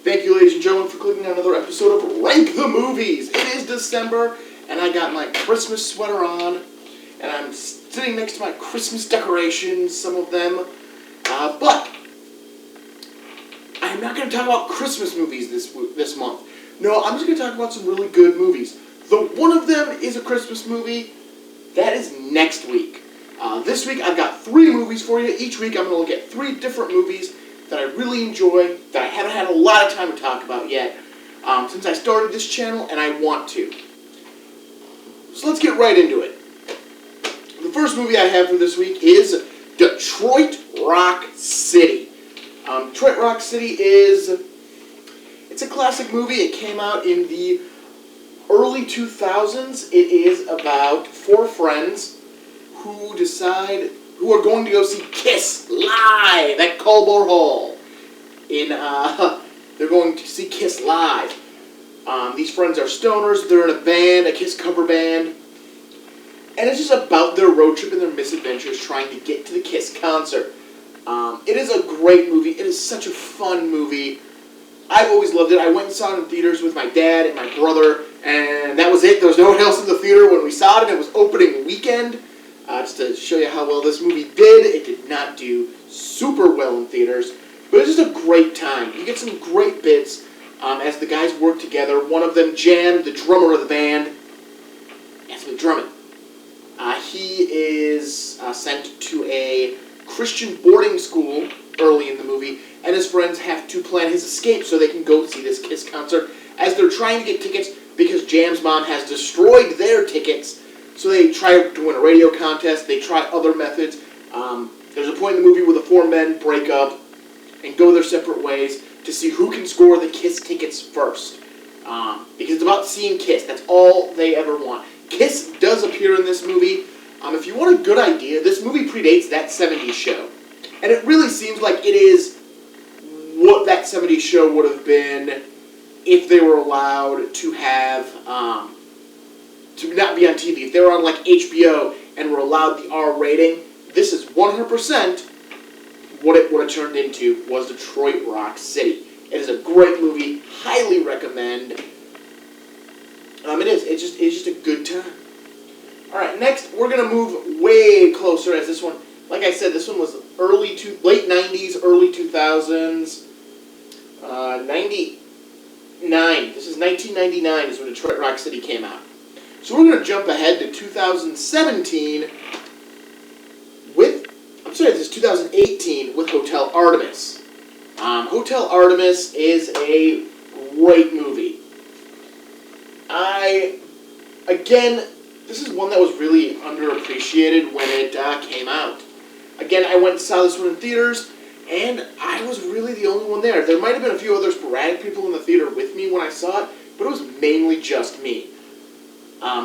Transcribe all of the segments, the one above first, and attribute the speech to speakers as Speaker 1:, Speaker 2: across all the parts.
Speaker 1: Thank you, ladies and gentlemen, for clicking on another episode of Rank the Movies. It is December, and I got my Christmas sweater on, and I'm sitting next to my Christmas decorations, some of them. But I'm not going to talk about Christmas movies this month. No, I'm just going to talk about some really good movies. Though one of them is a Christmas movie, that is next week. This week I've got 3 movies for you. Each week I'm going to look at 3 different movies that I really enjoy, that I haven't had a lot of time to talk about yet, since I started this channel, and I want to. So let's get right into it. The first movie I have for this week is Detroit Rock City. Detroit Rock City it's a classic movie. It came out in the early 2000s. It is about 4 friends who are going to go see Kiss live at Culver Hall. They're going to see Kiss live. These friends are stoners. They're in a band, a Kiss cover band. And it's just about their road trip and their misadventures trying to get to the Kiss concert. It is a great movie. It is such a fun movie. I've always loved it. I went and saw it in theaters with my dad and my brother, and that was it. There was no one else in the theater when we saw it. It was opening weekend. Just to show you how well this movie did. It did not do super well in theaters, but it's just a great time. You get some great bits as the guys work together. One of them, Jan, the drummer of the band, has been drumming. He is sent to a Christian boarding school early in the movie, and his friends have to plan his escape so they can go see this Kiss concert as they're trying to get tickets because Jan's mom has destroyed their tickets. So they try to win a radio contest. They try other methods. There's a point in the movie where the 4 men break up and go their separate ways to see who can score the Kiss tickets first. Because it's about seeing Kiss. That's all they ever want. Kiss does appear in this movie. If you want a good idea, this movie predates that 70s show. And it really seems like it is what that 70s show would have been if they were allowed to have... to not be on TV. If they were on like HBO and were allowed the R rating, this is 100% what it would have turned into was Detroit Rock City. It is a great movie. Highly recommend. It is. It's just a good time. Alright, next we're going to move way closer as this one, like I said, this one was late 90s, early 2000s. 99. This is 1999 is when Detroit Rock City came out. So we're going to jump ahead to 2017 this is 2018 with Hotel Artemis. Hotel Artemis is a great movie. This is one that was really underappreciated when it came out. Again, I went and saw this one in theaters, and I was really the only one there. There might have been a few other sporadic people in the theater with me when I saw it, but it was mainly just me.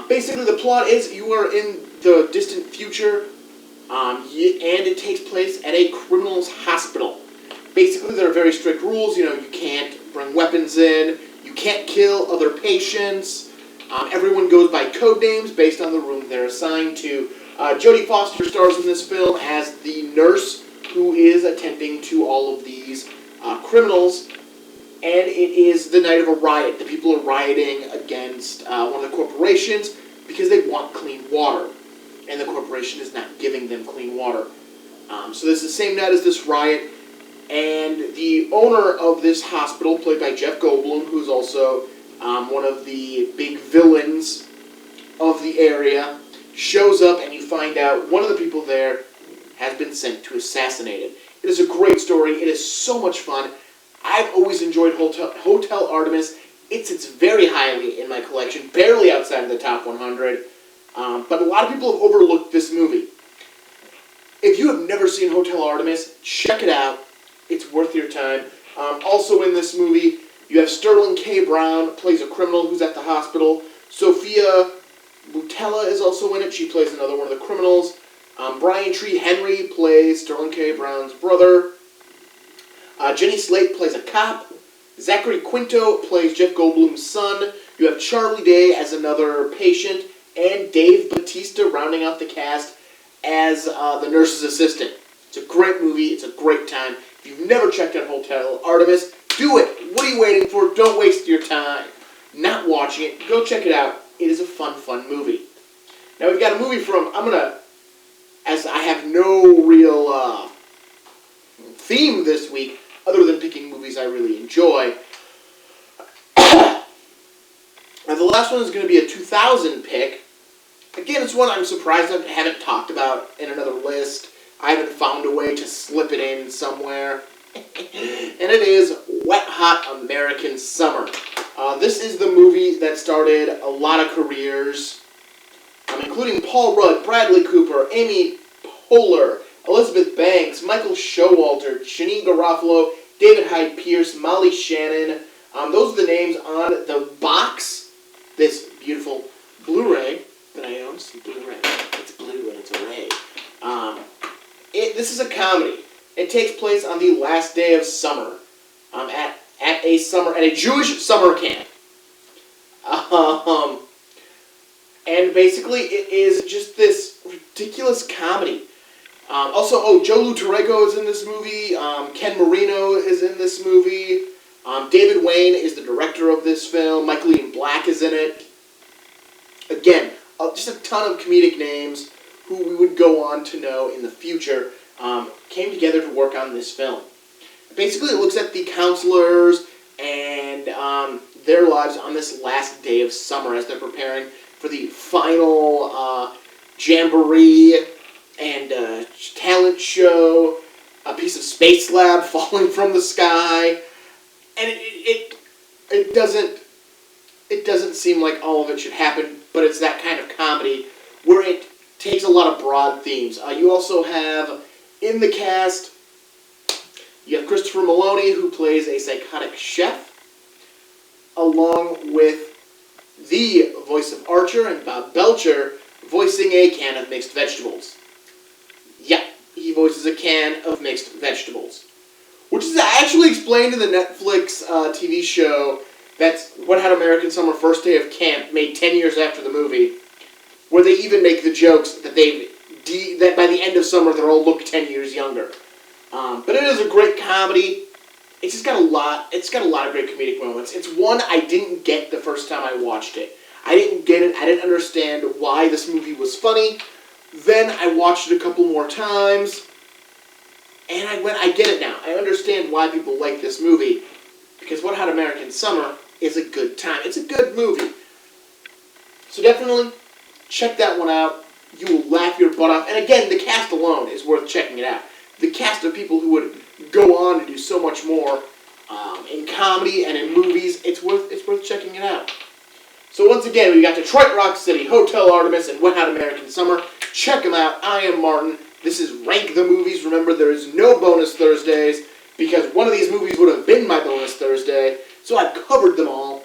Speaker 1: Basically, the plot is you are in the distant future, and it takes place at a criminal's hospital. Basically, there are very strict rules. You can't bring weapons in, you can't kill other patients. Everyone goes by code names based on the room they're assigned to. Jodie Foster stars in this film as the nurse who is attending to all of these criminals. And it is the night of a riot. The people are rioting against one of the corporations because they want clean water. And the corporation is not giving them clean water. So this is the same night as this riot. And the owner of this hospital, played by Jeff Goldblum, who's also one of the big villains of the area, shows up and you find out one of the people there has been sent to assassinate him. It is a great story. It is so much fun. I've always enjoyed Hotel Artemis. It sits very highly in my collection, barely outside of the top 100. But a lot of people have overlooked this movie. If you have never seen Hotel Artemis, check it out. It's worth your time. Also in this movie, you have Sterling K. Brown, plays a criminal who's at the hospital. Sophia Boutella is also in it. She plays another one of the criminals. Brian Tree Henry plays Sterling K. Brown's brother. Jenny Slate plays a cop. Zachary Quinto plays Jeff Goldblum's son. You have Charlie Day as another patient. And Dave Bautista rounding out the cast as the nurse's assistant. It's a great movie. It's a great time. If you've never checked out Hotel Artemis, Do it. What are you waiting for? Don't waste your time not watching it. Go check it out. It is a fun movie. Now we've got a movie from, as I have no real theme this week, other than picking movies I really enjoy. Now the last one is going to be a 2000 pick. Again, it's one I'm surprised I haven't talked about in another list. I haven't found a way to slip it in somewhere. And it is Wet Hot American Summer. This is the movie that started a lot of careers, including Paul Rudd, Bradley Cooper, Amy Poehler, Elizabeth Banks, Michael Showalter, Janeane Garofalo, David Hyde Pierce, Molly Shannon. Those are the names on the box. This beautiful Blu-ray that I own. See, Blu-ray. It's blue and it's a ray. This is a comedy. It takes place on the last day of summer, at a Jewish summer camp. And basically, it is just this ridiculous comedy. Joe Lutarego is in this movie. Ken Marino is in this movie. David Wayne is the director of this film. Michael Ian Black is in it. Again, just a ton of comedic names who we would go on to know in the future came together to work on this film. Basically, it looks at the counselors and their lives on this last day of summer as they're preparing for the final jamboree and talent show, a piece of space lab falling from the sky, and it doesn't seem like all of it should happen, but it's that kind of comedy where it takes a lot of broad themes. You also have in the cast, you have Christopher Maloney, who plays a psychotic chef, along with the voice of Archer and Bob Belcher voicing a can of mixed vegetables. Yeah, he voices a can of mixed vegetables. Which is actually explained in the Netflix TV show that's What Had American Summer First Day of Camp, made 10 years after the movie, where they even make the jokes that that by the end of summer they'll all look 10 years younger. But it is a great comedy. It's just got a lot of great comedic moments. It's one I didn't get the first time I watched it. I didn't get it. I didn't understand why this movie was funny. Then I watched it a couple more times, and I get it now. I understand why people like this movie, because What Hot American Summer is a good time. It's a good movie. So definitely check that one out. You will laugh your butt off. And again, the cast alone is worth checking it out. The cast of people who would go on to do so much more in comedy and in movies, it's worth checking it out. So once again, we got Detroit Rock City, Hotel Artemis, and Wet Hot American Summer. Check them out. I am Martin. This is Rank the Movies. Remember, there is no bonus Thursdays, because one of these movies would have been my bonus Thursday, so I've covered them all.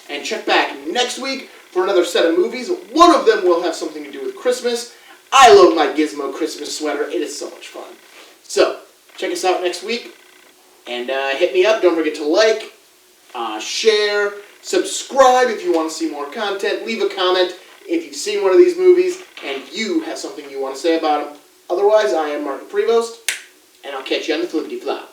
Speaker 1: And check back next week for another set of movies. One of them will have something to do with Christmas. I love my Gizmo Christmas sweater. It is so much fun. So, check us out next week, and hit me up. Don't forget to like, share, subscribe if you want to see more content. Leave a comment if you've seen one of these movies and you have something you want to say about them. Otherwise, I am Martin Prevost, and I'll catch you on the flippity flop.